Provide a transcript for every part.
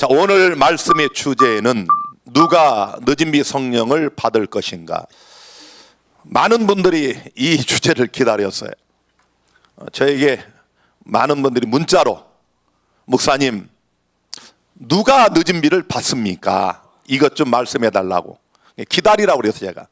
자, 오늘 말씀의 주제는 누가 늦은 비 성령을 받을 것인가. 많은 분들이 이 주제를 기다렸어요. 저에게 많은 분들이 문자로 목사님 누가 늦은 비를 받습니까? 이것 좀 말씀해 달라고 기다리라고 그래서 제가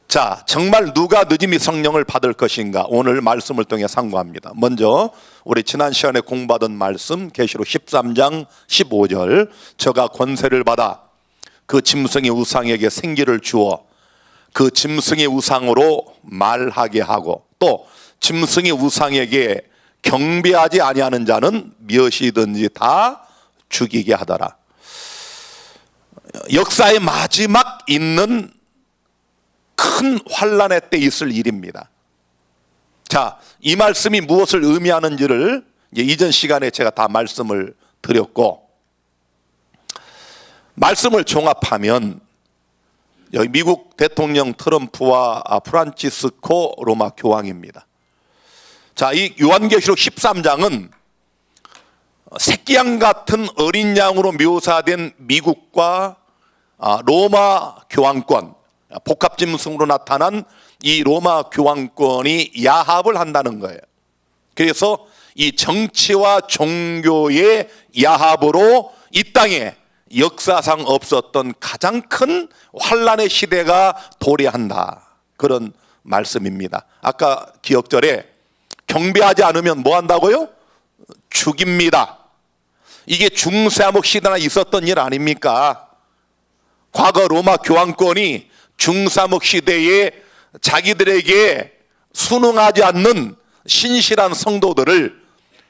자, 정말 누가 늦은 비 성령을 받을 것인가 오늘 말씀을 통해 상고합니다. 먼저 우리 지난 시간에 공부받은 말씀 계시록 13장 15절 저가 권세를 받아 그 짐승의 우상에게 생기를 주어 그 짐승의 우상으로 말하게 하고 또 짐승의 우상에게 경배하지 아니하는 자는 무엇이든지 다 죽이게 하더라. 역사의 마지막 있는 큰 환난의 때 있을 일입니다. 자, 이 말씀이 무엇을 의미하는지를 이전 시간에 제가 다 말씀을 드렸고, 말씀을 종합하면 여기 미국 대통령 트럼프와 프란치스코 로마 교황입니다. 자, 이 요한계시록 13장은 새끼양 같은 어린 양으로 묘사된 미국과 로마 교황권, 복합짐승으로 나타난 이 로마 교황권이 야합을 한다는 거예요. 그래서 이 정치와 종교의 야합으로 이 땅에 역사상 없었던 가장 큰 환난의 시대가 도래한다. 그런 말씀입니다. 아까 기억절에 경배하지 않으면 뭐 한다고요? 죽입니다. 이게 중세암흑 시대나 있었던 일 아닙니까? 과거 로마 교황권이 중세암흑 시대에 자기들에게 순응하지 않는 신실한 성도들을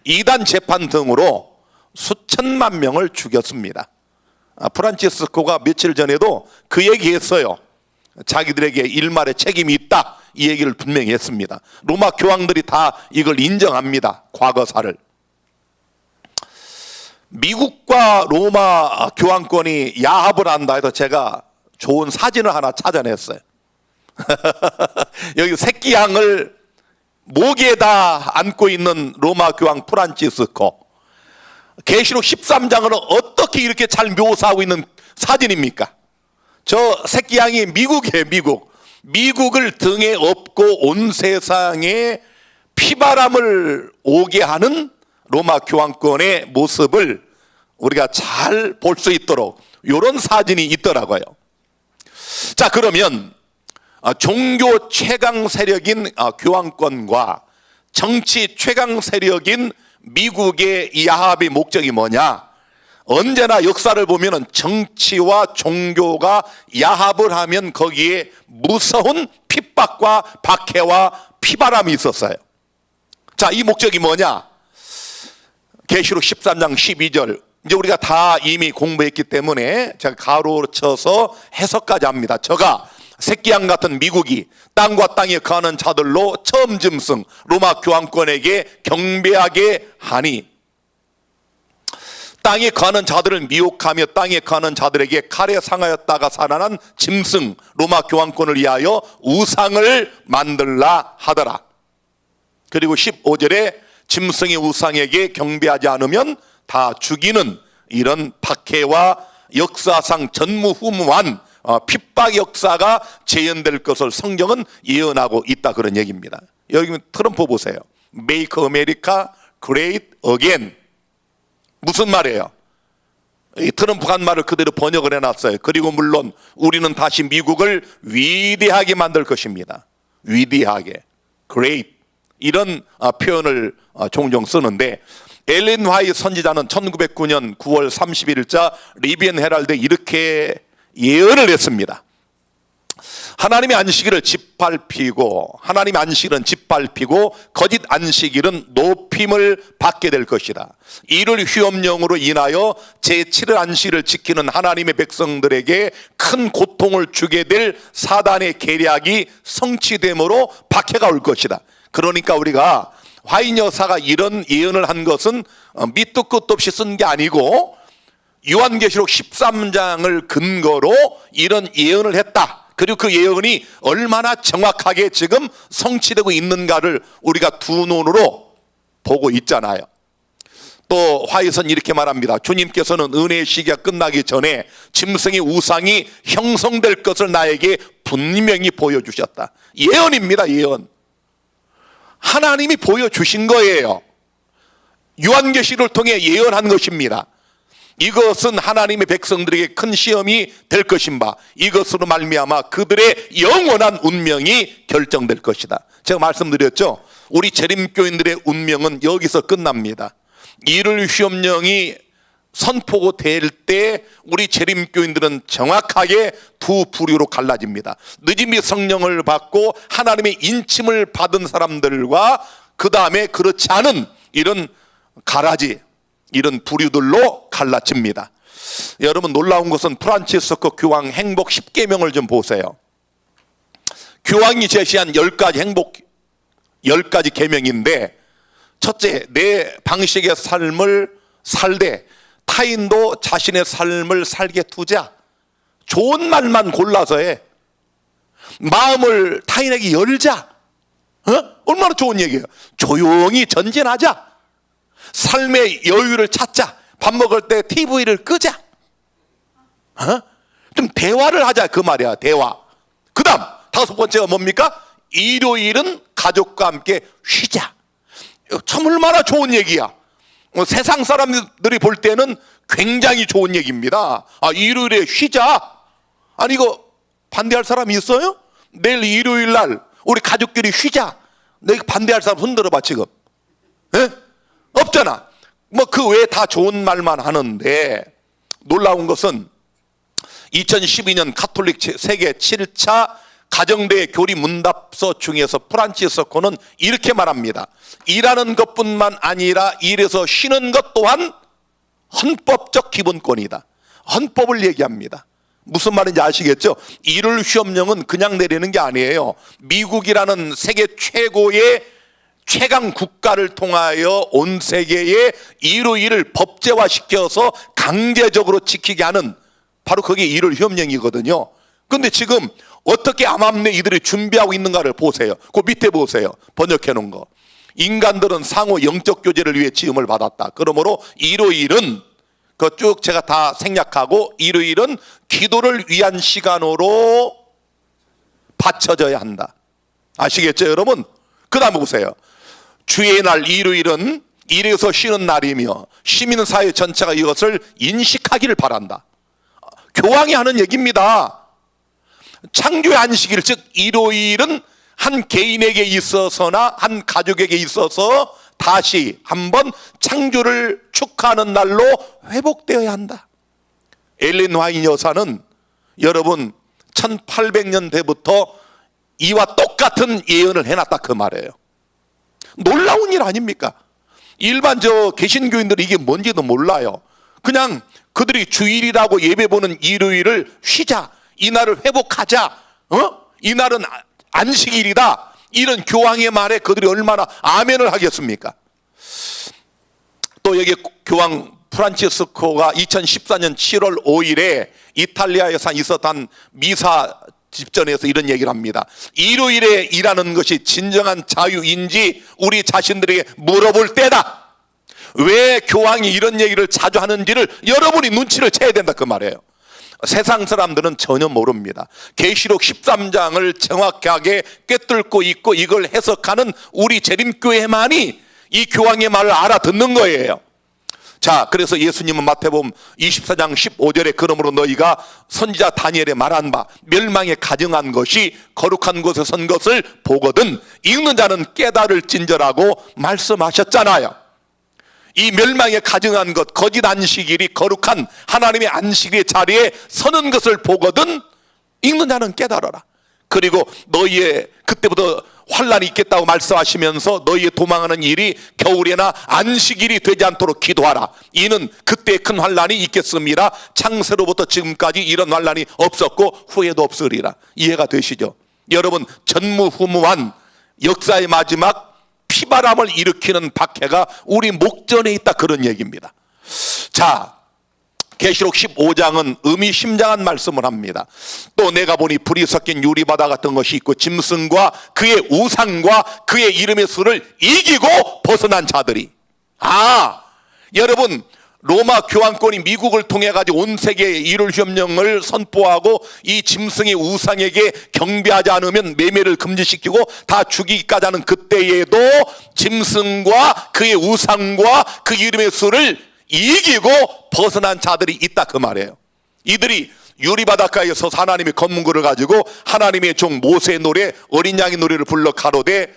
이단 재판 등으로 수천만 명을 죽였습니다. 프란치스코가 며칠 전에도 그 얘기했어요. 자기들에게 일말의 책임이 있다 이 얘기를 분명히 했습니다. 로마 교황들이 다 이걸 인정합니다. 과거사를. 미국과 로마 교황권이 야합을 한다 해서 제가 좋은 사진을 하나 찾아냈어요. 여기 새끼양을 목에다 안고 있는 로마 교황 프란치스코. 계시록 13장은 어떻게 이렇게 잘 묘사하고 있는 사진입니까? 저 새끼양이 미국이에요. 미국을 등에 업고 온 세상에 피바람을 오게 하는 로마 교황권의 모습을 우리가 잘 볼 수 있도록 이런 사진이 있더라고요. 자, 그러면 종교 최강 세력인 교황권과 정치 최강 세력인 미국의 이 야합의 목적이 뭐냐? 언제나 역사를 보면 정치와 종교가 야합을 하면 거기에 무서운 핍박과 박해와 피바람이 있었어요. 자, 이 목적이 뭐냐? 계시록 13장 12절 이제 우리가 다 이미 공부했기 때문에 제가 가로로 쳐서 해석까지 합니다. 저가 새끼양 같은 미국이 땅과 땅에 거하는 자들로 처음 짐승 로마 교황권에게 경배하게 하니 땅에 거하는 자들을 미혹하며 땅에 거하는 자들에게 칼에 상하였다가 살아난 짐승 로마 교황권을 위하여 우상을 만들라 하더라. 그리고 15절에 짐승의 우상에게 경배하지 않으면 다 죽이는 이런 박해와 역사상 전무후무한 핍박 역사가 재현될 것을 성경은 예언하고 있다 그런 얘기입니다. 여기 트럼프 보세요. Make America Great Again. 무슨 말이에요? 이 트럼프가 한 말을 그대로 번역을 해놨어요. 그리고 물론 우리는 다시 미국을 위대하게 만들 것입니다. 위대하게. Great. 이런 표현을 종종 쓰는데 엘렌 화이트 선지자는 1909년 9월 31일자 리비언 헤럴드에 이렇게 예언을 했습니다. 하나님의 안식일을 짓밟히고 하나님의 안식일은 짓밟히고 거짓 안식일은 높임을 받게 될 것이다. 이를 휘엄령으로 인하여 제7일 안식일을 지키는 하나님의 백성들에게 큰 고통을 주게 될 사단의 계략이 성취됨으로 박해가 올 것이다. 그러니까 우리가 화이트 여사가 이런 예언을 한 것은 밑도 끝도 없이 쓴 게 아니고 요한계시록 13장을 근거로 이런 예언을 했다. 그리고 그 예언이 얼마나 정확하게 지금 성취되고 있는가를 우리가 두 눈으로 보고 있잖아요. 또 화에서는 이렇게 말합니다. 주님께서는 은혜의 시기가 끝나기 전에 짐승의 우상이 형성될 것을 나에게 분명히 보여주셨다. 예언입니다. 예언. 하나님이 보여주신 거예요. 요한계시를 통해 예언한 것입니다. 이것은 하나님의 백성들에게 큰 시험이 될 것인 바, 이것으로 말미암아 그들의 영원한 운명이 결정될 것이다. 제가 말씀드렸죠. 우리 재림교인들의 운명은 여기서 끝납니다. 이를 시험령이 선포가 될 때 우리 재림교인들은 정확하게 두 부류로 갈라집니다. 늦음이 성령을 받고 하나님의 인침을 받은 사람들과 그 다음에 그렇지 않은 이런 가라지, 이런 부류들로 갈라집니다. 여러분, 놀라운 것은 프란치스코 교황 행복 10계명을 좀 보세요. 교황이 제시한 10가지 행복 10가지 계명인데, 첫째, 내 방식의 삶을 살되 타인도 자신의 삶을 살게 두자. 좋은 말만 골라서 해. 마음을 타인에게 열자. 얼마나 좋은 얘기예요. 조용히 전진하자. 삶의 여유를 찾자. 밥 먹을 때 TV를 끄자. 좀 대화를 하자, 그 말이야. 대화. 그 다음 5번째가 뭡니까? 일요일은 가족과 함께 쉬자. 참 얼마나 좋은 얘기야. 세상 사람들이 볼 때는 굉장히 좋은 얘기입니다. 일요일에 쉬자. 아니, 이거 반대할 사람이 있어요? 내일 일요일 날 우리 가족끼리 쉬자. 내가 반대할 사람 손들어봐 지금. 에? 없잖아. 뭐 그 외에 다 좋은 말만 하는데, 놀라운 것은 2012년 가톨릭 세계 7차 가정대회 교리 문답서 중에서 프란치스코는 이렇게 말합니다. 일하는 것뿐만 아니라 일에서 쉬는 것 또한 헌법적 기본권이다. 헌법을 얘기합니다. 무슨 말인지 아시겠죠? 일요일 시험령은 그냥 내리는 게 아니에요. 미국이라는 세계 최고의 최강 국가를 통하여 온 세계에 일요일을 법제화시켜서 강제적으로 지키게 하는, 바로 그게 일요일 시험령이거든요. 그런데 지금 어떻게 암암내 이들이 준비하고 있는가를 보세요. 그 밑에 보세요. 번역해 놓은 거. 인간들은 상호 영적 교제를 위해 지음을 받았다. 그러므로 일요일은 그 쭉 제가 다 생략하고, 일요일은 기도를 위한 시간으로 바쳐져야 한다. 아시겠죠, 여러분? 그 다음에 보세요. 주의 날 일요일은 일에서 쉬는 날이며 시민사회 전체가 이것을 인식하기를 바란다. 교황이 하는 얘기입니다. 창조의 안식일, 즉 일요일은 한 개인에게 있어서나 한 가족에게 있어서 다시 한번 창조를 축하하는 날로 회복되어야 한다. 엘렌 화이트 여사는 여러분 1800년대부터 이와 똑같은 예언을 해놨다, 그 말이에요. 놀라운 일 아닙니까? 일반 개신교인들이 이게 뭔지도 몰라요. 그냥 그들이 주일이라고 예배 보는 일요일을 쉬자, 이날을 회복하자, 이날은 안식일이다, 이런 교황의 말에 그들이 얼마나 아멘을 하겠습니까? 또 여기 교황 프란치스코가 2014년 7월 5일에 이탈리아에서 있었던 미사 집전에서 이런 얘기를 합니다. 일요일에 일하는 것이 진정한 자유인지 우리 자신들에게 물어볼 때다. 왜 교황이 이런 얘기를 자주 하는지를 여러분이 눈치를 채야 된다, 그 말이에요. 세상 사람들은 전혀 모릅니다. 계시록 13장을 정확하게 꿰뚫고 있고 이걸 해석하는 우리 재림교회만이 이 교황의 말을 알아듣는 거예요. 자, 그래서 예수님은 마태복음 24장 15절에 그러므로 너희가 선지자 다니엘에 말한 바 멸망에 가증한 것이 거룩한 곳에 선 것을 보거든 읽는 자는 깨달을진저라고 말씀하셨잖아요. 이 멸망에 가증한 것, 거짓 안식일이 거룩한 하나님의 안식일의 자리에 서는 것을 보거든 읽는 자는 깨달아라. 그리고 너희의 그때부터 환란이 있겠다고 말씀하시면서 너희의 도망하는 일이 겨울에나 안식일이 되지 않도록 기도하라. 이는 그때 큰 환란이 있겠습니다. 창세로부터 지금까지 이런 환란이 없었고 후에도 없으리라. 이해가 되시죠? 여러분, 전무후무한 역사의 마지막 피바람을 일으키는 박해가 우리 목전에 있다, 그런 얘기입니다. 자, 계시록 15장은 의미심장한 말씀을 합니다. 또 내가 보니 불이 섞인 유리바다 같은 것이 있고 짐승과 그의 우상과 그의 이름의 수를 이기고 벗어난 자들이, 여러분, 로마 교황권이 미국을 통해 가지고 온 세계에 일월 협령을 선포하고 이 짐승의 우상에게 경배하지 않으면 매매를 금지시키고 다 죽이기까지 하는 그때에도 짐승과 그의 우상과 그 이름의 수를 이기고 벗어난 자들이 있다 그 말이에요. 이들이 유리바닷가에서 하나님의 검문고를 가지고 하나님의 종 모세의 노래, 어린 양의 노래를 불러 가로되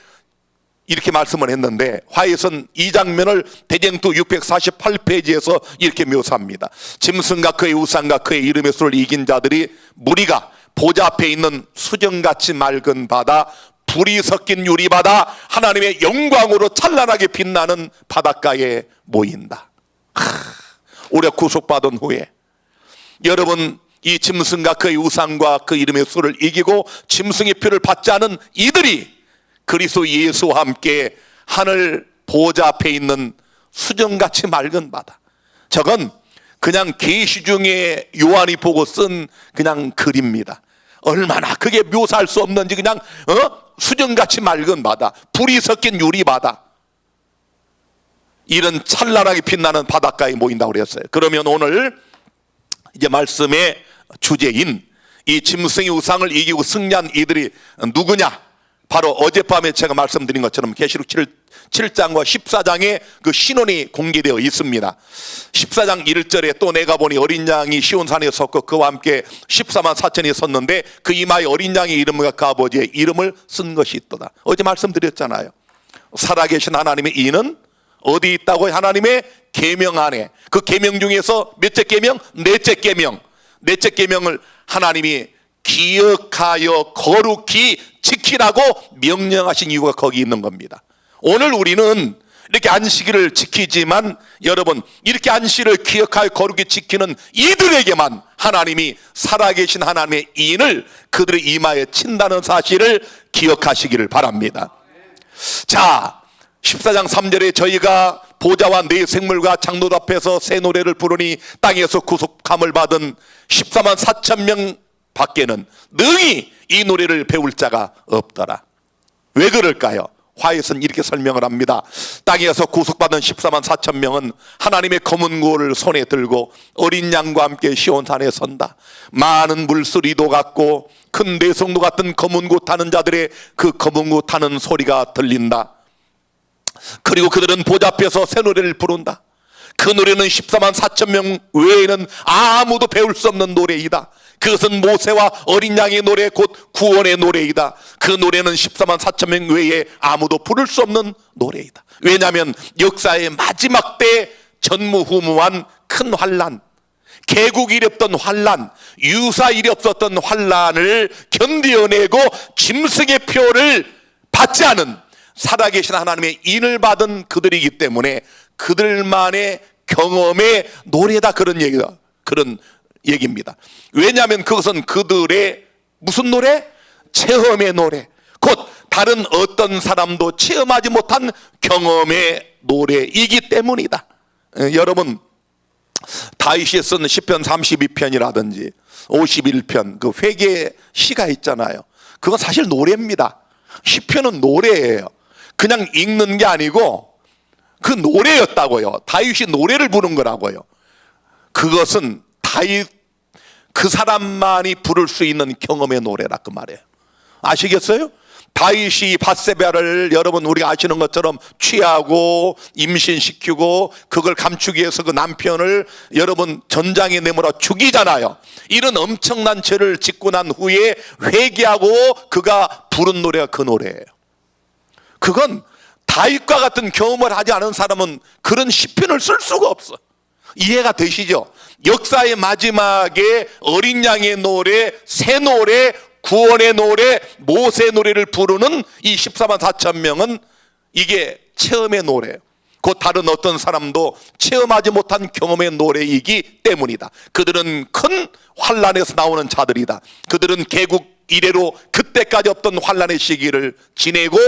이렇게 말씀을 했는데, 화해선 이 장면을 대쟁투 648페이지에서 이렇게 묘사합니다. 짐승과 그의 우상과 그의 이름의 수를 이긴 자들이 무리가 보좌 앞에 있는 수정같이 맑은 바다, 불이 섞인 유리바다, 하나님의 영광으로 찬란하게 빛나는 바닷가에 모인다. 우리가 구속받은 후에 여러분, 이 짐승과 그의 우상과 그 이름의 수를 이기고 짐승의 표를 받지 않은 이들이 그리스도 예수와 함께 하늘 보좌 앞에 있는 수정같이 맑은 바다. 저건 그냥 계시 중에 요한이 보고 쓴 그냥 글입니다. 얼마나 그게 묘사할 수 없는지 그냥 수정같이 맑은 바다, 불이 섞인 유리바다, 이런 찬란하게 빛나는 바닷가에 모인다고 그랬어요. 그러면 오늘 이제 말씀의 주제인 이 짐승의 우상을 이기고 승리한 이들이 누구냐? 바로 어젯밤에 제가 말씀드린 것처럼 계시록 7장과 14장에 그 신원이 공개되어 있습니다. 14장 1절에 또 내가 보니 어린 양이 시온산에 섰고 그와 함께 14만 4천이 섰는데 그 이마에 어린 양의 이름과 그 아버지의 이름을 쓴 것이 있도다. 어제 말씀드렸잖아요. 살아계신 하나님의 이는 어디 있다고? 하나님의 계명 안에. 그 계명 중에서 몇째 계명? 넷째 계명. 넷째 계명을 하나님이 기억하여 거룩히 지키라고 명령하신 이유가 거기 있는 겁니다. 오늘 우리는 이렇게 안식일을 지키지만 여러분, 이렇게 안식일을 기억하여 거룩히 지키는 이들에게만 하나님이 살아계신 하나님의 인을 그들의 이마에 친다는 사실을 기억하시기를 바랍니다. 자, 14장 3절에 저희가 보좌와 네 생물과 장로들 앞에서 새 노래를 부르니 땅에서 구속함을 받은 14만 4천 명 밖에는 능히 이 노래를 배울 자가 없더라. 왜 그럴까요? 화에서는 이렇게 설명을 합니다. 땅에서 구속받은 14만 4천 명은 하나님의 검은고를 손에 들고 어린 양과 함께 시온산에 선다. 많은 물소리도 같고 큰 대성도 같은 검은고 타는 자들의 그 검은고 타는 소리가 들린다. 그리고 그들은 보좌 앞에서 새 노래를 부른다. 그 노래는 14만 4천 명 외에는 아무도 배울 수 없는 노래이다. 그것은 모세와 어린 양의 노래, 곧 구원의 노래이다. 그 노래는 14만 4천 명 외에 아무도 부를 수 없는 노래이다. 왜냐하면 역사의 마지막 때 전무후무한 큰 환난, 개국이 이랬던 환난, 유사일이 없었던 환난을 견디어내고 짐승의 표를 받지 않은 살아계신 하나님의 인을 받은 그들이기 때문에 그들만의 경험의 노래다, 그런 얘기다. 그런 얘기입니다. 왜냐하면 그것은 그들의 무슨 노래? 체험의 노래, 곧 다른 어떤 사람도 체험하지 못한 경험의 노래이기 때문이다. 여러분, 다윗이 쓴 시편 32편이라든지 51편 그 회개 시가 있잖아요. 그건 사실 노래입니다. 시편은 노래예요. 그냥 읽는 게 아니고 그 노래였다고요. 다윗이 노래를 부른 거라고요. 그것은 다윗 그 사람만이 부를 수 있는 경험의 노래라 그 말이에요. 아시겠어요? 다윗이 밧세바를 여러분 우리가 아시는 것처럼 취하고 임신시키고 그걸 감추기 위해서 그 남편을 여러분 전장에 내몰아 죽이잖아요. 이런 엄청난 죄를 짓고 난 후에 회개하고 그가 부른 노래가 그 노래예요. 그건 다윗과 같은 경험을 하지 않은 사람은 그런 시편을 쓸 수가 없어. 이해가 되시죠? 역사의 마지막에 어린 양의 노래, 새 노래, 구원의 노래, 모세의 노래를 부르는 이 14만 4천 명은 이게 체험의 노래예요. 곧 다른 어떤 사람도 체험하지 못한 경험의 노래이기 때문이다. 그들은 큰 환난에서 나오는 자들이다. 그들은 개국 이래로 그때까지 없던 환난의 시기를 지내고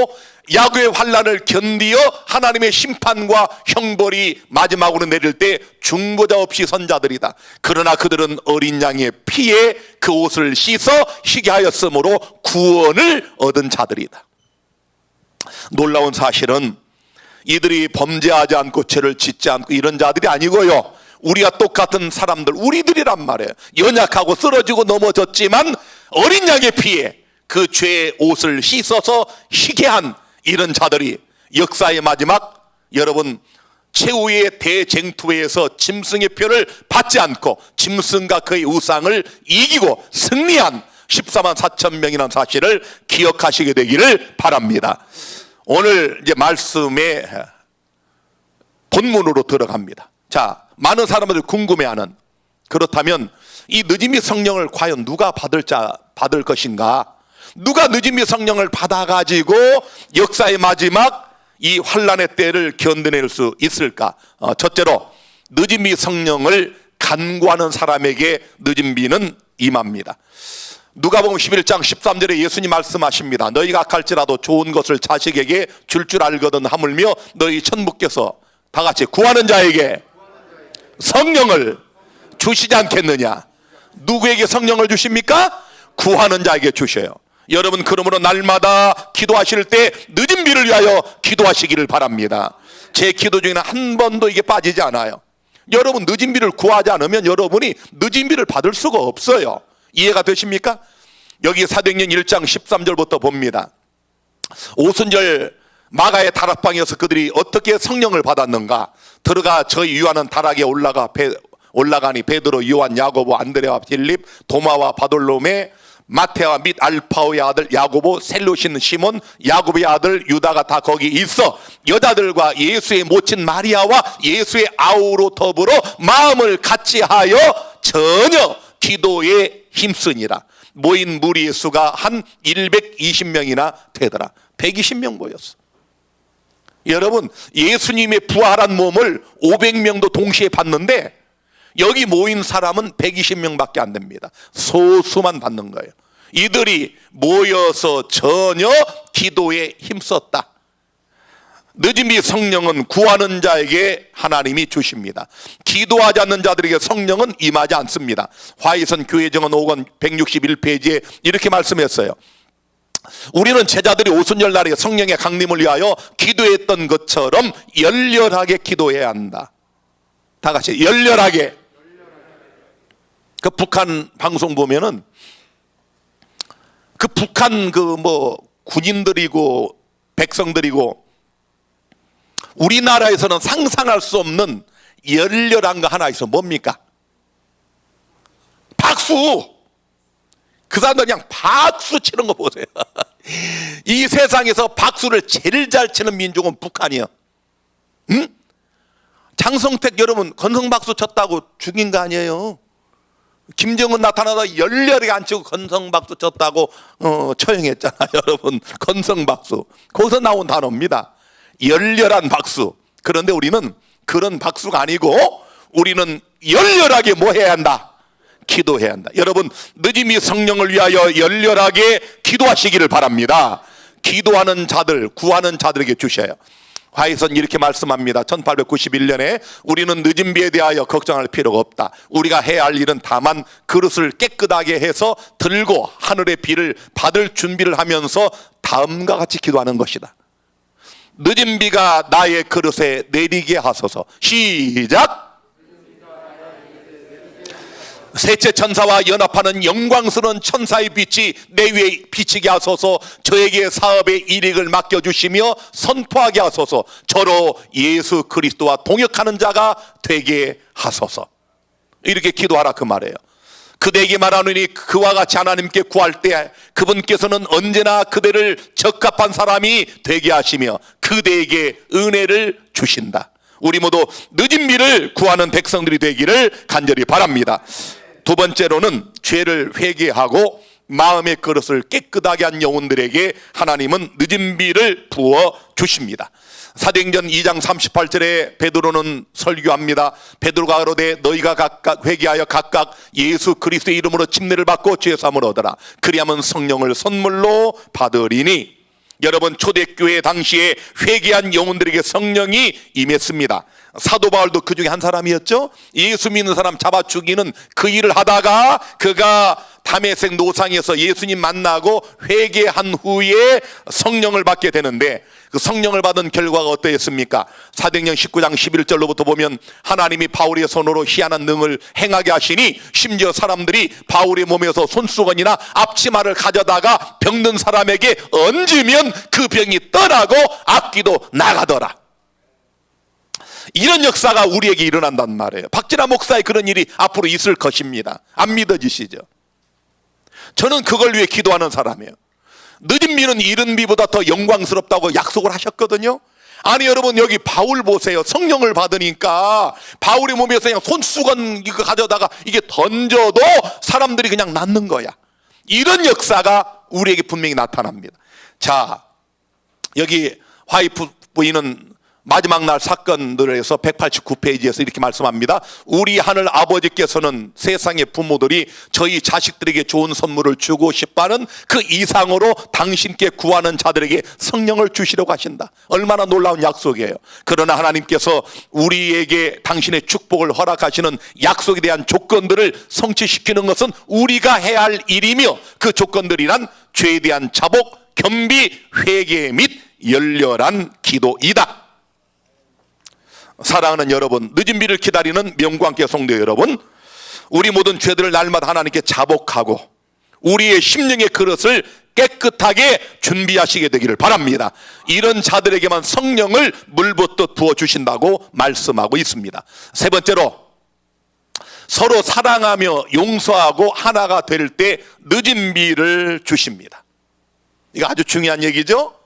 야구의 환난을 견디어 하나님의 심판과 형벌이 마지막으로 내릴 때 중보자 없이 선 자들이다. 그러나 그들은 어린 양의 피에 그 옷을 씻어 희게 하였으므로 구원을 얻은 자들이다. 놀라운 사실은 이들이 범죄하지 않고 죄를 짓지 않고 이런 자들이 아니고요, 우리가 똑같은 사람들, 우리들이란 말이에요. 연약하고 쓰러지고 넘어졌지만 어린 양의 피에 그 죄의 옷을 씻어서 희게 한 이런 자들이 역사의 마지막, 여러분, 최후의 대쟁투에서 짐승의 표를 받지 않고 짐승과 그의 우상을 이기고 승리한 14만 4천 명이라는 사실을 기억하시게 되기를 바랍니다. 오늘 이제 말씀의 본문으로 들어갑니다. 자, 많은 사람들이 궁금해하는, 그렇다면 이 늦음이 성령을 과연 누가 받을 것인가? 누가 늦음이 성령을 받아가지고 역사의 마지막 이 환란의 때를 견뎌낼 수 있을까? 첫째로, 늦음이 성령을 간구하는 사람에게 늦음비는 임합니다. 누가복음 11장 13절에 예수님 말씀하십니다. 너희가 악할지라도 좋은 것을 자식에게 줄 알거든 하물며 너희 천부께서 다 같이 구하는 자에게 성령을 주시지 않겠느냐? 누구에게 성령을 주십니까? 구하는 자에게 주셔요. 여러분, 그러므로 날마다 기도하실 때 늦은비를 위하여 기도하시기를 바랍니다. 제 기도 중에는 한 번도 이게 빠지지 않아요. 여러분, 늦은비를 구하지 않으면 여러분이 늦은비를 받을 수가 없어요. 이해가 되십니까? 여기 사도행전 1장 13절부터 봅니다. 오순절 마가의 다락방에서 그들이 어떻게 성령을 받았는가? 들어가 저희 유하는 다락에 올라가니 베드로, 요한, 야고보, 안드레와 빌립, 도마와 바돌로메, 마테와 및 알파오의 아들 야고보, 셀루신 시몬, 야고보의 아들 유다가 다 거기 있어 여자들과 예수의 모친 마리아와 예수의 아우로 더불어 마음을 같이하여 전혀 기도에 힘쓰니라. 모인 무리의 수가 한 120명이나 되더라. 120명 모였어. 여러분, 예수님의 부활한 몸을 500명도 동시에 봤는데 여기 모인 사람은 120명밖에 안 됩니다. 소수만 받는 거예요. 이들이 모여서 전혀 기도에 힘썼다. 늦음이 성령은 구하는 자에게 하나님이 주십니다. 기도하지 않는 자들에게 성령은 임하지 않습니다. 화이선 교회정원 5권 161페이지에 이렇게 말씀했어요. 우리는 제자들이 오순절 날에 성령의 강림을 위하여 기도했던 것처럼 열렬하게 기도해야 한다. 다 같이 열렬하게. 그 북한 방송 보면은 그 북한 군인들이고 백성들이고 우리나라에서는 상상할 수 없는 열렬한 거 하나 있어. 뭡니까? 박수. 그 사람들 그냥 박수 치는 거 보세요. 이 세상에서 박수를 제일 잘 치는 민족은 북한이요. 응? 장성택 여러분 건성박수 쳤다고 죽인 거 아니에요. 김정은 나타나다 열렬하게 안 치고 건성박수 쳤다고 처형했잖아요. 여러분, 건성박수. 거기서 나온 단어입니다. 열렬한 박수. 그런데 우리는 그런 박수가 아니고 우리는 열렬하게 뭐 해야 한다? 기도해야 한다. 여러분, 늦음이 성령을 위하여 열렬하게 기도하시기를 바랍니다. 기도하는 자들, 구하는 자들에게 주셔요. 화이선 이렇게 말씀합니다. 1891년에 우리는 늦은비에 대하여 걱정할 필요가 없다. 우리가 해야 할 일은 다만 그릇을 깨끗하게 해서 들고 하늘의 비를 받을 준비를 하면서 다음과 같이 기도하는 것이다. 늦은 비가 나의 그릇에 내리게 하소서. 시작. 셋째 천사와 연합하는 영광스러운 천사의 빛이 내 위에 비치게 하소서. 저에게 사업의 이익을 맡겨주시며 선포하게 하소서. 저로 예수 그리스도와 동역하는 자가 되게 하소서. 이렇게 기도하라 그 말이에요. 그대에게 말하노니 그와 같이 하나님께 구할 때 그분께서는 언제나 그대를 적합한 사람이 되게 하시며 그대에게 은혜를 주신다. 우리 모두 늦은 비를 구하는 백성들이 되기를 간절히 바랍니다. 두 번째로는 죄를 회개하고 마음의 그릇을 깨끗하게 한 영혼들에게 하나님은 늦은 비를 부어 주십니다. 사도행전 2장 38절에 베드로는 설교합니다. 베드로가 가로되 너희가 각각 회개하여 각각 예수 그리스도의 이름으로 침례를 받고 죄 사함을 얻어라. 그리하면 성령을 선물로 받으리니. 여러분, 초대교회 당시에 회개한 영혼들에게 성령이 임했습니다. 사도 바울도 그 중에 한 사람이었죠. 예수 믿는 사람 잡아 죽이는 그 일을 하다가 그가 다메섹 노상에서 예수님 만나고 회개한 후에 성령을 받게 되는데, 그 성령을 받은 결과가 어떠했습니까? 사도행전 19장 11절로부터 보면 하나님이 바울의 손으로 희한한 능을 행하게 하시니 심지어 사람들이 바울의 몸에서 손수건이나 앞치마를 가져다가 병든 사람에게 얹으면 그 병이 떠나고 악귀도 나가더라. 이런 역사가 우리에게 일어난단 말이에요. 박진아 목사의 그런 일이 앞으로 있을 것입니다. 안 믿어지시죠? 저는 그걸 위해 기도하는 사람이에요. 늦은 비는 이른 비보다 더 영광스럽다고 약속을 하셨거든요. 아니 여러분, 여기 바울 보세요. 성령을 받으니까 바울의 몸에서 그냥 손수건 이거 가져다가 이게 던져도 사람들이 그냥 낫는 거야. 이런 역사가 우리에게 분명히 나타납니다. 자, 여기 화이트 부인은 마지막 날 사건들에서 189페이지에서 이렇게 말씀합니다. 우리 하늘 아버지께서는 세상의 부모들이 저희 자식들에게 좋은 선물을 주고 싶다는 그 이상으로 당신께 구하는 자들에게 성령을 주시려고 하신다. 얼마나 놀라운 약속이에요. 그러나 하나님께서 우리에게 당신의 축복을 허락하시는 약속에 대한 조건들을 성취시키는 것은 우리가 해야 할 일이며, 그 조건들이란 죄에 대한 자복, 겸비, 회개 및 열렬한 기도이다. 사랑하는 여러분, 늦은 비를 기다리는 명구함께 성도 여러분, 우리 모든 죄들을 날마다 하나님께 자복하고 우리의 심령의 그릇을 깨끗하게 준비하시게 되기를 바랍니다. 이런 자들에게만 성령을 물붓듯 부어주신다고 말씀하고 있습니다. 세 번째로, 서로 사랑하며 용서하고 하나가 될 때 늦은 비를 주십니다. 이거 아주 중요한 얘기죠.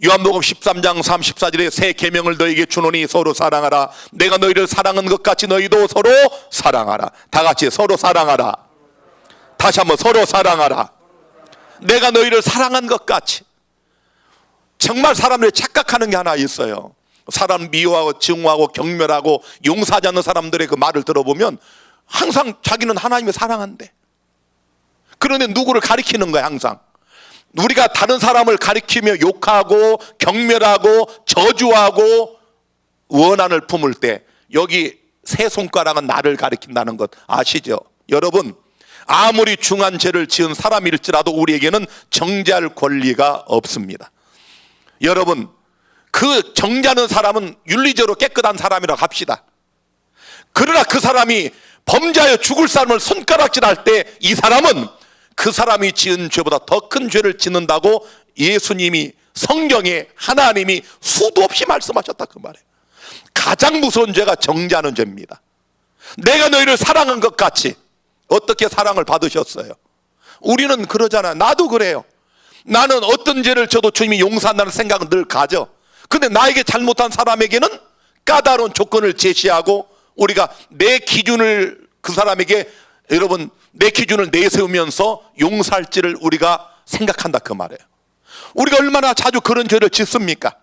요한복음 13장 34절에 새 계명을 너희에게 주노니 서로 사랑하라. 내가 너희를 사랑한 것 같이 너희도 서로 사랑하라. 다 같이 서로 사랑하라. 다시 한번 서로 사랑하라. 내가 너희를 사랑한 것 같이. 정말 사람들이 착각하는 게 하나 있어요. 사람 미워하고 증오하고 경멸하고 용서하지 않는 사람들의 그 말을 들어보면 항상 자기는 하나님을 사랑한대. 그런데 누구를 가리키는 거야 항상. 우리가 다른 사람을 가리키며 욕하고 경멸하고 저주하고 원한을 품을 때 여기 세 손가락은 나를 가리킨다는 것 아시죠? 여러분, 아무리 중한 죄를 지은 사람일지라도 우리에게는 정죄할 권리가 없습니다. 여러분, 그 정죄하는 사람은 윤리적으로 깨끗한 사람이라고 합시다. 그러나 그 사람이 범죄하여 죽을 사람을 손가락질할 때 이 사람은 그 사람이 지은 죄보다 더 큰 죄를 짓는다고 예수님이, 성경에 하나님이 수도 없이 말씀하셨다 그 말이에요. 가장 무서운 죄가 정죄하는 죄입니다. 내가 너희를 사랑한 것 같이. 어떻게 사랑을 받으셨어요? 우리는 그러잖아요. 나도 그래요. 나는 어떤 죄를 져도 주님이 용서한다는 생각은 늘 가져. 근데 나에게 잘못한 사람에게는 까다로운 조건을 제시하고 우리가 내 기준을 그 사람에게, 여러분, 내 기준을 내세우면서 용서할지를 우리가 생각한다 그 말이에요. 우리가 얼마나 자주 그런 죄를 짓습니까?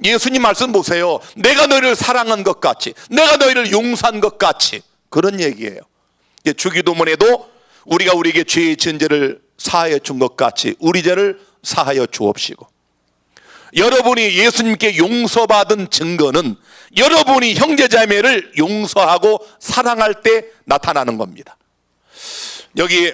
예수님 말씀 보세요. 내가 너희를 사랑한 것 같이, 내가 너희를 용서한 것 같이, 그런 얘기예요. 주기도문에도 우리가 우리에게 죄의 지은 죄를 사하여 준 것 같이 우리 죄를 사하여 주옵시고. 여러분이 예수님께 용서받은 증거는 여러분이 형제자매를 용서하고 사랑할 때 나타나는 겁니다. 여기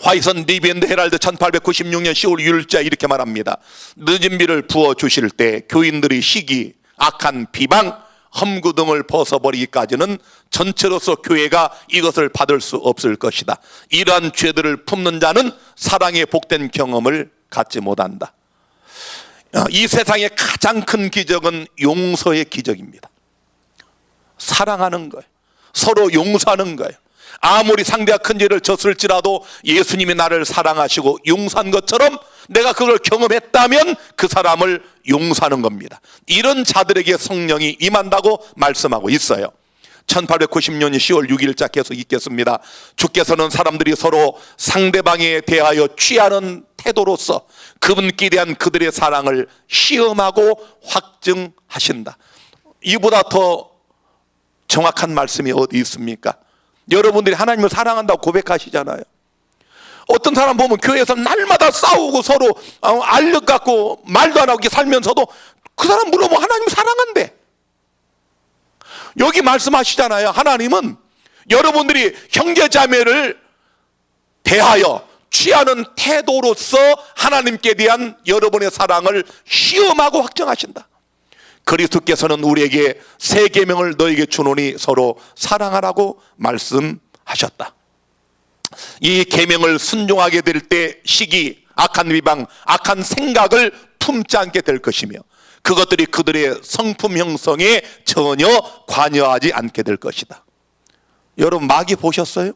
화이선 리비엔드 헤랄드 1896년 10월 6일자 이렇게 말합니다. 늦은 비를 부어주실 때 교인들의 시기, 악한 비방, 험구 등을 벗어버리기까지는 전체로서 교회가 이것을 받을 수 없을 것이다. 이러한 죄들을 품는 자는 사랑의 복된 경험을 갖지 못한다. 이 세상의 가장 큰 기적은 용서의 기적입니다. 사랑하는 거예요. 서로 용서하는 거예요. 아무리 상대가 큰 죄를 졌을지라도 예수님이 나를 사랑하시고 용서한 것처럼 내가 그걸 경험했다면 그 사람을 용서하는 겁니다. 이런 자들에게 성령이 임한다고 말씀하고 있어요. 1890년 10월 6일자 계속 읽겠습니다. 주께서는 사람들이 서로 상대방에 대하여 취하는 태도로서 그분께 대한 그들의 사랑을 시험하고 확증하신다. 이보다 더 정확한 말씀이 어디 있습니까? 여러분들이 하나님을 사랑한다고 고백하시잖아요. 어떤 사람 보면 교회에서 날마다 싸우고 서로 알력 갖고 말도 안 하고 살면서도 그 사람 물어보면 하나님 사랑한대. 여기 말씀하시잖아요. 하나님은 여러분들이 형제자매를 대하여 취하는 태도로서 하나님께 대한 여러분의 사랑을 시험하고 확정하신다. 그리스도께서는 우리에게 새 계명을 너에게 주노니 서로 사랑하라고 말씀하셨다. 이 계명을 순종하게 될 때 시기, 악한 비방, 악한 생각을 품지 않게 될 것이며 그것들이 그들의 성품 형성에 전혀 관여하지 않게 될 것이다. 여러분, 마귀 보셨어요?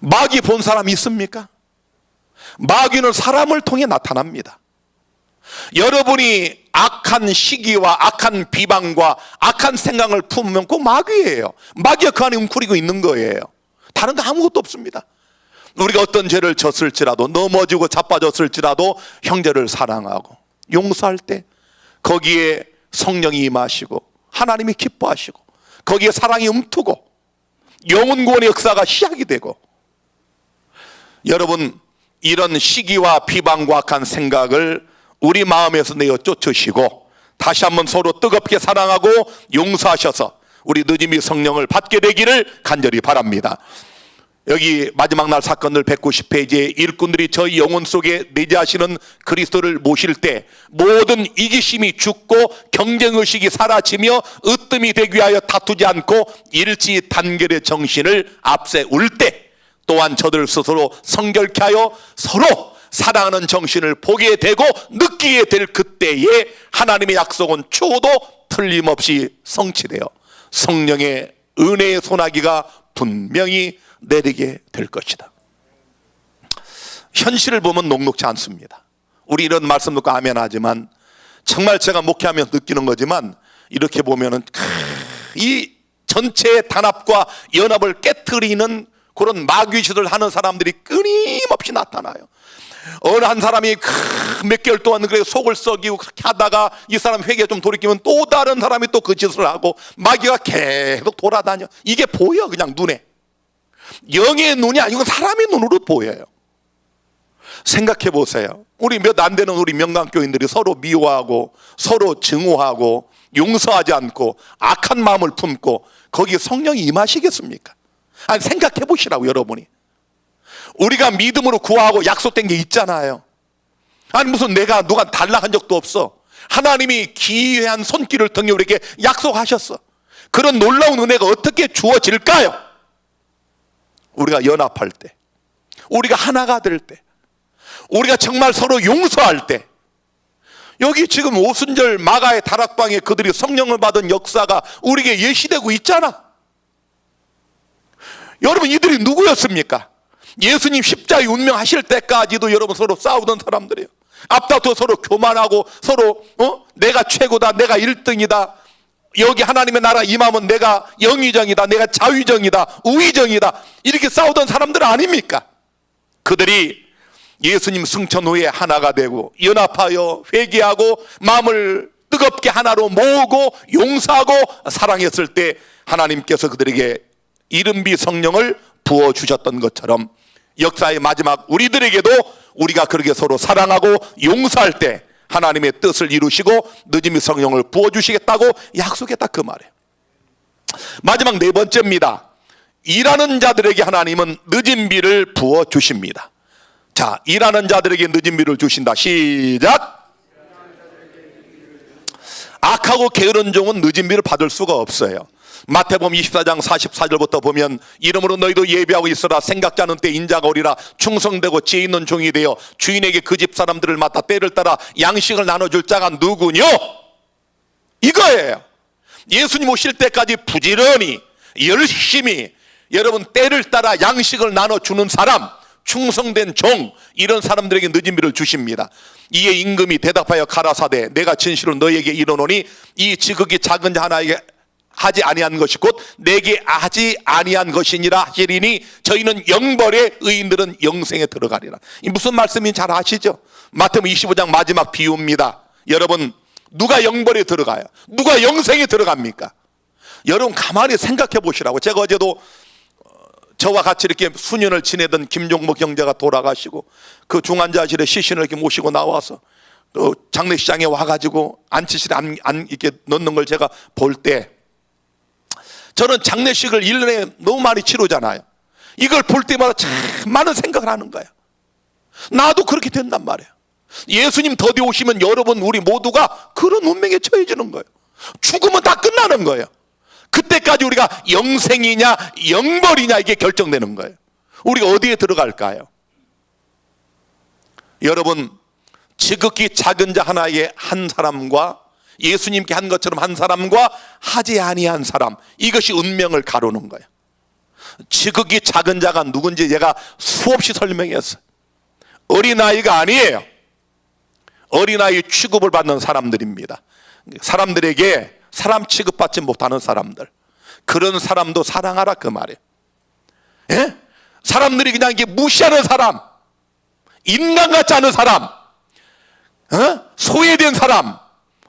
마귀 본 사람 있습니까? 마귀는 사람을 통해 나타납니다. 여러분이 악한 시기와 악한 비방과 악한 생각을 품으면 꼭 마귀예요. 마귀가 그 안에 웅크리고 있는 거예요. 다른 거 아무것도 없습니다. 우리가 어떤 죄를 졌을지라도, 넘어지고 자빠졌을지라도 형제를 사랑하고 용서할 때 거기에 성령이 임하시고 하나님이 기뻐하시고 거기에 사랑이 움트고 영혼 구원의 역사가 시작이 되고, 여러분, 이런 시기와 비방과 악한 생각을 우리 마음에서 내어 쫓으시고 다시 한번 서로 뜨겁게 사랑하고 용서하셔서 우리 느지미 성령을 받게 되기를 간절히 바랍니다. 여기 마지막 날 사건들 190페이지에 일꾼들이 저희 영혼 속에 내재하시는 그리스도를 모실 때 모든 이기심이 죽고 경쟁의식이 사라지며 으뜸이 되기 위하여 다투지 않고 일치 단결의 정신을 앞세울 때 또한 저들 스스로 성결케 하여 서로 사랑하는 정신을 보게 되고 느끼게 될 그때에 하나님의 약속은 추호도 틀림없이 성취되어 성령의 은혜의 소나기가 분명히 내리게 될 것이다. 현실을 보면 녹록지 않습니다. 우리 이런 말씀 듣고 아멘 하지만 정말 제가 목회하면서 느끼는 거지만 이렇게 보면은 이 전체의 단합과 연합을 깨트리는 그런 마귀짓을 하는 사람들이 끊임없이 나타나요. 어느 한 사람이 몇 개월 동안 그렇게 속을 썩이고 그렇게 하다가 이 사람 회개에 좀 돌이키면 또 다른 사람이 또 그 짓을 하고 마귀가 계속 돌아다녀. 이게 보여, 그냥 눈에. 영의 눈이 아니고 사람의 눈으로 보여요. 생각해 보세요. 우리 몇 안 되는 우리 명강교인들이 서로 미워하고 서로 증오하고 용서하지 않고 악한 마음을 품고 거기에 성령이 임하시겠습니까? 아니, 생각해 보시라고. 여러분이 우리가 믿음으로 구하고 약속된 게 있잖아요. 아니, 무슨 내가 누가 달라 한 적도 없어. 하나님이 기이한 손길을 통해 우리에게 약속하셨어. 그런 놀라운 은혜가 어떻게 주어질까요? 우리가 연합할 때, 우리가 하나가 될 때, 우리가 정말 서로 용서할 때. 여기 지금 오순절 마가의 다락방에 그들이 성령을 받은 역사가 우리에게 예시되고 있잖아. 여러분, 이들이 누구였습니까? 예수님 십자가에 운명하실 때까지도 여러분 서로 싸우던 사람들이에요. 앞다투어 서로 교만하고 서로 내가 최고다, 내가 1등이다, 여기 하나님의 나라 임하면 내가 영의정이다, 내가 자위정이다, 우위정이다, 이렇게 싸우던 사람들 아닙니까? 그들이 예수님 승천 후에 하나가 되고 연합하여 회개하고 마음을 뜨겁게 하나로 모으고 용서하고 사랑했을 때 하나님께서 그들에게 이른비 성령을 부어주셨던 것처럼 역사의 마지막 우리들에게도 우리가 그렇게 서로 사랑하고 용서할 때 하나님의 뜻을 이루시고 늦음이 성령을 부어주시겠다고 약속했다, 그 말이에요. 마지막 네 번째입니다. 일하는 자들에게 하나님은 늦은 비를 부어주십니다. 자, 일하는 자들에게 늦은 비를 주신다. 시작. 악하고 게으른 종은 늦은 비를 받을 수가 없어요. 마태복음 24장 44절부터 보면 이러므로 너희도 예비하고 있어라. 생각지 않은 때 인자가 오리라. 충성되고 지혜 있는 종이 되어 주인에게 그 집 사람들을 맡아 때를 따라 양식을 나눠줄 자가 누구뇨? 이거예요. 예수님 오실 때까지 부지런히 열심히 여러분 때를 따라 양식을 나눠주는 사람, 충성된 종, 이런 사람들에게 늦은 비를 주십니다. 이에 임금이 대답하여 가라사대 내가 진실로 너희에게 이르노니 이 지극히 작은 자 하나에게 하지 아니한 것이 곧 내게 하지 아니한 것이니라 하시리니 저희는 영벌에 의인들은 영생에 들어가리라. 이 무슨 말씀인지 잘 아시죠? 마태복음 25장 마지막 비유입니다. 여러분, 누가 영벌에 들어가요? 누가 영생에 들어갑니까? 여러분 가만히 생각해 보시라고. 제가 어제도 저와 같이 이렇게 수년을 지내던 김종목 형제가 돌아가시고 그 중환자실에 시신을 이렇게 모시고 나와서 또 장례식장에 와가지고 안치실에 안 이렇게 넣는 걸 제가 볼 때, 저는 장례식을 1년에 너무 많이 치르잖아요. 이걸 볼 때마다 참 많은 생각을 하는 거야. 나도 그렇게 된단 말이에요. 예수님 더디 오시면 여러분 우리 모두가 그런 운명에 처해지는 거예요. 죽으면 다 끝나는 거예요. 그때까지 우리가 영생이냐 영벌이냐 이게 결정되는 거예요. 우리가 어디에 들어갈까요? 여러분, 지극히 작은 자 하나의 한 사람과 예수님께 한 것처럼 한 사람과 하지 아니한 사람, 이것이 운명을 가르는 거예요. 지극히 작은 자가 누군지 제가 수없이 설명했어요. 어린아이가 아니에요. 어린아이 취급을 받는 사람들입니다. 사람들에게 사람 취급받지 못하는 사람들, 그런 사람도 사랑하라 그 말이에요. 예? 사람들이 그냥 이게 무시하는 사람, 인간 같지 않은 사람, 소외된 사람,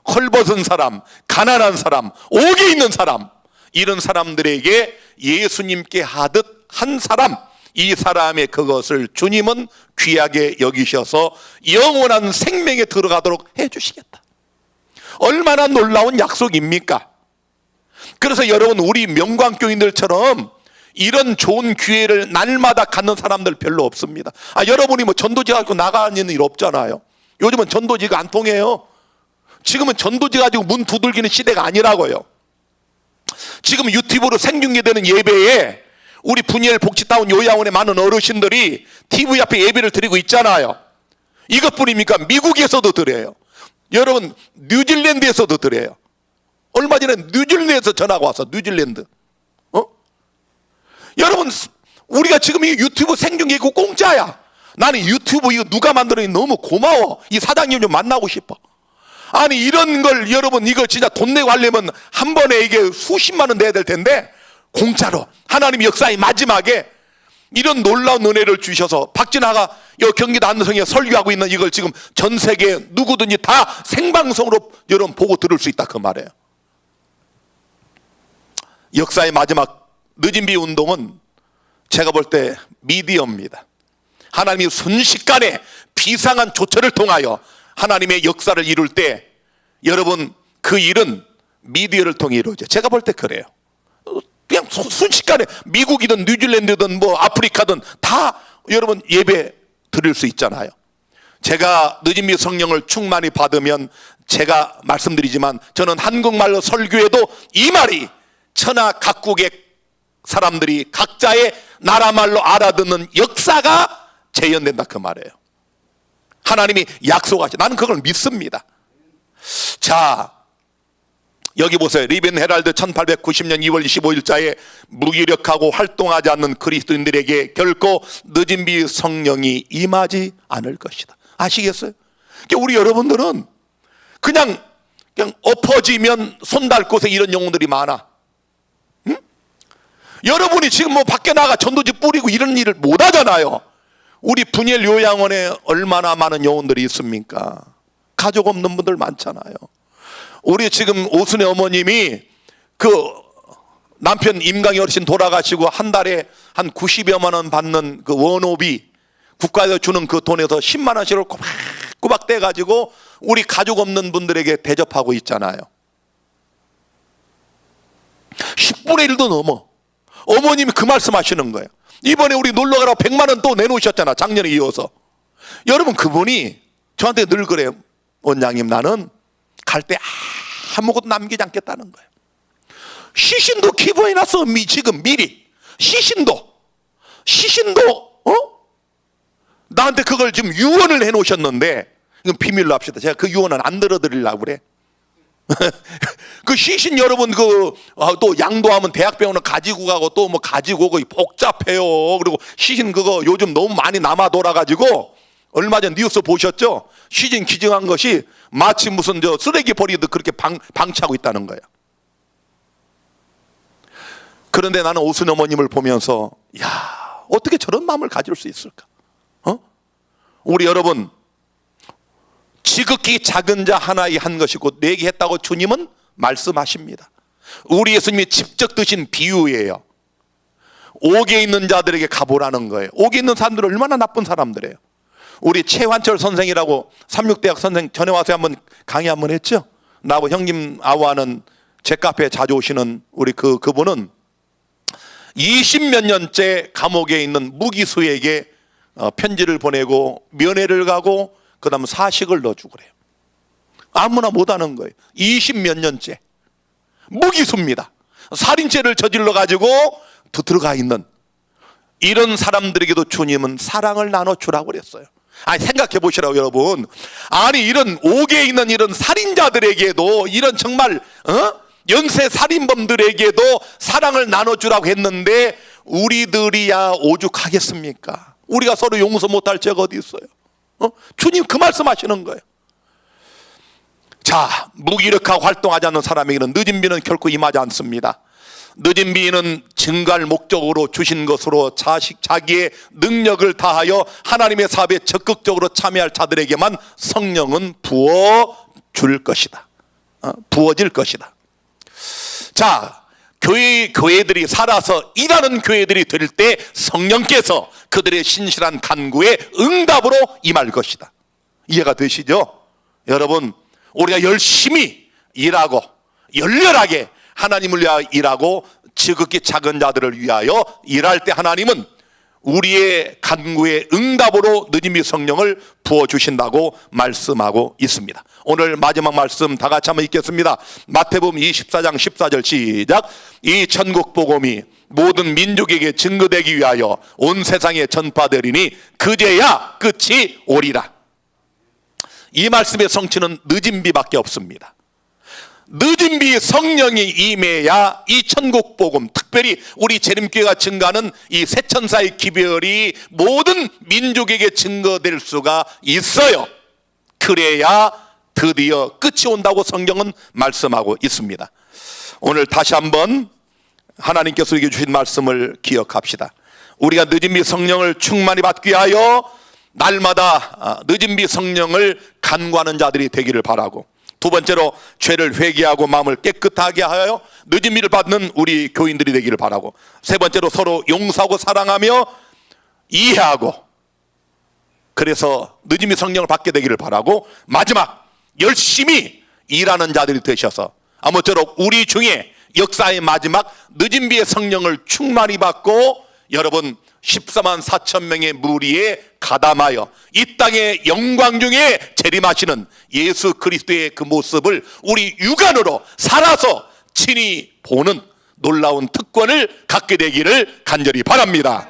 헐벗은 사람, 가난한 사람, 옥에 있는 사람, 이런 사람들에게 예수님께 하듯 한 사람, 이 사람의 그것을 주님은 귀하게 여기셔서 영원한 생명에 들어가도록 해주시겠다. 얼마나 놀라운 약속입니까? 그래서 여러분, 우리 명광교인들처럼 이런 좋은 기회를 날마다 갖는 사람들 별로 없습니다. 여러분이 뭐 전도지 가지고 나가는 일 없잖아요. 요즘은 전도지가 안 통해요. 지금은 전도지 가지고 문 두들기는 시대가 아니라고요. 지금 유튜브로 생중계되는 예배에 우리 분이엘 복지타운 요양원의 많은 어르신들이 TV 앞에 예배를 드리고 있잖아요. 이것뿐입니까? 미국에서도 드려요. 여러분, 뉴질랜드에서도 드려요. 얼마 전에 뉴질랜드에서 전화가 왔어. 뉴질랜드. 여러분, 우리가 지금 이 유튜브 생중계 이거 공짜야. 나는 유튜브 이거 누가 만들었니 너무 고마워. 이 사장님 좀 만나고 싶어. 아니, 이런 걸 여러분, 이거 진짜 돈 내고 하려면 한 번에 이게 수십만 원 내야 될 텐데 공짜로 하나님 역사의 마지막에 이런 놀라운 은혜를 주셔서 박진아가 여기 경기도 안성에 설교하고 있는 이걸 지금 전 세계 누구든지 다 생방송으로 여러분 보고 들을 수 있다 그 말이에요. 역사의 마지막 늦은 비 운동은 제가 볼 때 미디어입니다. 하나님이 순식간에 비상한 조처를 통하여 하나님의 역사를 이룰 때 여러분 그 일은 미디어를 통해 이루어져요. 제가 볼 때 그래요. 그냥 순식간에 미국이든 뉴질랜드든 뭐 아프리카든 다 여러분 예배 드릴 수 있잖아요. 제가 늦은 비 성령을 충만히 받으면 제가 말씀드리지만 저는 한국말로 설교해도 이 말이 천하 각국의 사람들이 각자의 나라 말로 알아듣는 역사가 재현된다 그 말이에요. 하나님이 약속하시. 나는 그걸 믿습니다. 자, 여기 보세요. 리벤 헤랄드 1890년 2월 25일자에 무기력하고 활동하지 않는 그리스도인들에게 결코 늦은 비 성령이 임하지 않을 것이다. 아시겠어요? 우리 여러분들은 그냥 엎어지면 손 닿을 곳에 이런 영혼들이 많아. 응? 여러분이 지금 뭐 밖에 나가 전도지 뿌리고 이런 일을 못 하잖아요. 우리 분이엘 요양원에 얼마나 많은 영혼들이 있습니까? 가족 없는 분들 많잖아요. 우리 지금 오순의 어머님이 그 남편 임강희 어르신 돌아가시고 한 달에 한 90여만 원 받는 그 원호비 국가에서 주는 그 돈에서 10만 원씩을 꼬박꼬박 떼가지고 우리 가족 없는 분들에게 대접하고 있잖아요. 10분의 1도 넘어. 어머님이 그 말씀 하시는 거예요. 이번에 우리 놀러 가라고 100만 원 또 내놓으셨잖아. 작년에 이어서. 여러분, 그분이 저한테 늘 그래요. 원장님, 나는 갈 때 아무것도 남기지 않겠다는 거예요. 시신도 기부해놨어. 지금 미리 시신도 나한테 그걸 지금 유언을 해놓으셨는데 이건 비밀로 합시다. 제가 그 유언은 안 들어드리려고 그래. 그 시신 여러분 또 양도하면 대학병원은 가지고 가고 또 뭐 가지고 오고 복잡해요. 그리고 시신 그거 요즘 너무 많이 남아 돌아가지고 얼마 전 뉴스 보셨죠? 시신 기증한 것이 마치 무슨 쓰레기 버리듯 그렇게 방치하고 있다는 거예요. 그런데 나는 오순 어머님을 보면서 야, 어떻게 저런 마음을 가질 수 있을까? 우리 여러분, 지극히 작은 자 하나의 한 것이 곧 내게 했다고 주님은 말씀하십니다. 우리 예수님이 직접 드신 비유예요. 옥에 있는 자들에게 가보라는 거예요. 옥에 있는 사람들은 얼마나 나쁜 사람들이에요. 우리 최환철 선생이라고 삼육대학 선생 전에 와서 한번 강의 한번 했죠. 나하고 형님 아우하는 제 카페에 자주 오시는 우리 그분은 20몇 년째 감옥에 있는 무기수에게 편지를 보내고 면회를 가고 그다음 사식을 넣어주고 그래요. 아무나 못하는 거예요. 20몇 년째 무기수입니다. 살인죄를 저질러 가지고 들어가 있는 이런 사람들에게도 주님은 사랑을 나눠주라고 그랬어요. 아니 생각해 보시라고 여러분. 아니 이런 옥에 있는 이런 살인자들에게도 이런 정말 연쇄 살인범들에게도 사랑을 나눠주라고 했는데 우리들이야 오죽하겠습니까? 우리가 서로 용서 못할 죄가 어디 있어요? 주님 그 말씀하시는 거예요. 자, 무기력하고 활동하지 않는 사람에게는 늦은 비는 결코 임하지 않습니다. 늦은 비는 증가할 목적으로 주신 것으로 자기의 능력을 다하여 하나님의 사업에 적극적으로 참여할 자들에게만 성령은 부어줄 것이다. 부어질 것이다. 자, 교회들이 살아서 일하는 교회들이 될 때 성령께서 그들의 신실한 간구에 응답으로 임할 것이다. 이해가 되시죠? 여러분, 우리가 열심히 일하고 열렬하게 하나님을 위하여 일하고 지극히 작은 자들을 위하여 일할 때 하나님은 우리의 간구의 응답으로 늦음이 성령을 부어주신다고 말씀하고 있습니다. 오늘 마지막 말씀 다 같이 한번 읽겠습니다. 마태복음 24장 14절 시작. 이 천국 복음이 모든 민족에게 증거되기 위하여 온 세상에 전파되리니 그제야 끝이 오리라. 이 말씀의 성취는 늦은 비밖에 없습니다. 늦은 비 성령이 임해야 이 천국 복음, 특별히 우리 재림교회가 증가하는 이 새천사의 기별이 모든 민족에게 증거될 수가 있어요. 그래야 드디어 끝이 온다고 성경은 말씀하고 있습니다. 오늘 다시 한번 하나님께서 우리에게 주신 말씀을 기억합시다. 우리가 늦은 비 성령을 충만히 받기 위하여 날마다 늦은 비 성령을 간구하는 자들이 되기를 바라고, 두 번째로 죄를 회개하고 마음을 깨끗하게 하여 늦은 비를 받는 우리 교인들이 되기를 바라고, 세 번째로 서로 용서하고 사랑하며 이해하고 그래서 늦은 비 성령을 받게 되기를 바라고, 마지막 열심히 일하는 자들이 되셔서 아무쪼록 우리 중에 역사의 마지막 늦은 비의 성령을 충만히 받고 여러분 14만 4천 명의 무리에 가담하여 이 땅의 영광 중에 재림하시는 예수 그리스도의 그 모습을 우리 육안으로 살아서 친히 보는 놀라운 특권을 갖게 되기를 간절히 바랍니다.